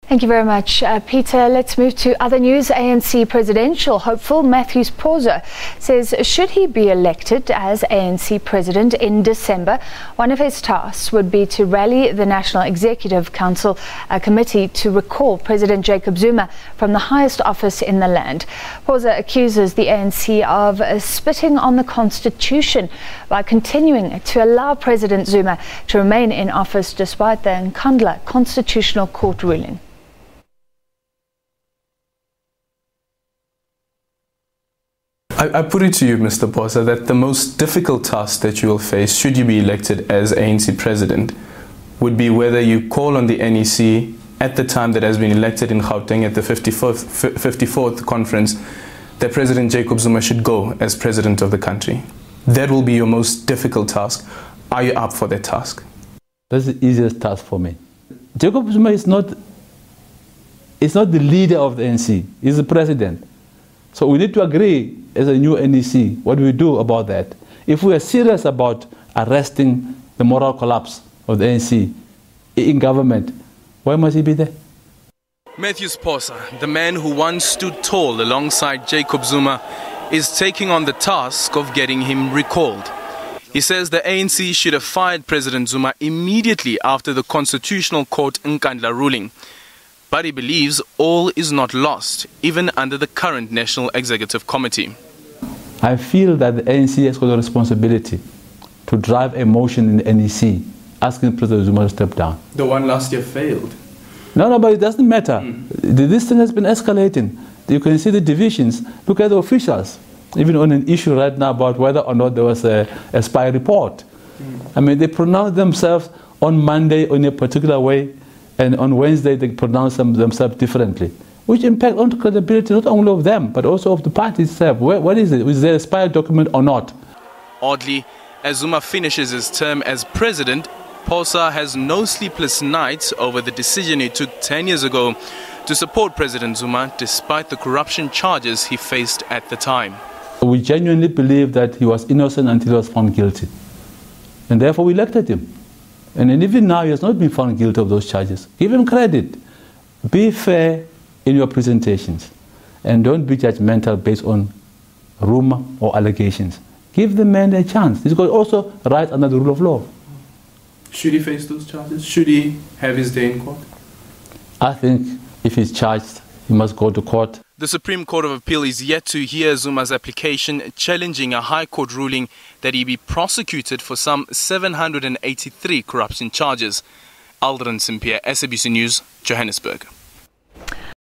Thank you very much, Peter. Let's move to other news. ANC presidential hopeful Matthews Phosa says should he be elected as ANC president in December, one of his tasks would be to rally the National Executive Council committee to recall President Jacob Zuma from the highest office in the land. Phosa accuses the ANC of spitting on the constitution by continuing to allow President Zuma to remain in office despite the Nkandla Constitutional Court ruling. I put it to you, Mr. Phosa, that the most difficult task that you will face, should you be elected as ANC president, would be whether you call on the NEC at the time that has been elected in Gauteng at the 54th conference that President Jacob Zuma should go as president of the country. That will be your most difficult task. Are you up for that task? That's the easiest task for me. Jacob Zuma is not the leader of the NEC, he's the president. So we need to agree as a new NEC what we do about that. If we are serious about arresting the moral collapse of the NEC in government, why must he be there? Matthews Phosa, the man who once stood tall alongside Jacob Zuma, is taking on the task of getting him recalled. He says the ANC should have fired President Zuma immediately after the Constitutional Court Nkandla ruling. But he believes all is not lost, even under the current National Executive Committee. I feel that the ANC has got a responsibility to drive a motion in the NEC asking President Zuma to step down. The one last year failed. No, but it doesn't matter. This thing has been escalating. You can see the divisions. Look at the officials, even on an issue right now about whether or not there was a spy report. I mean, they pronounce themselves on Monday in a particular way, and on Wednesday they pronounce themselves differently, which impact on credibility not only of them, but also of the party itself. What is it? Is there a spy document or not? Oddly, as Zuma finishes his term as president, Phosa has no sleepless nights over the decision he took 10 years ago to support President Zuma despite the corruption charges he faced at the time. We genuinely believe that he was innocent until he was found guilty, and therefore we elected him. And even now, he has not been found guilty of those charges. Give him credit. Be fair in your presentations. And don't be judgmental based on rumor or allegations. Give the man a chance. He's got also rights under the rule of law. Should he face those charges? Should he have his day in court? I think if he's charged, he must go to court. The Supreme Court of Appeal is yet to hear Zuma's application challenging a High Court ruling that he be prosecuted for some 783 corruption charges. Aldrin Simpier, SABC News, Johannesburg.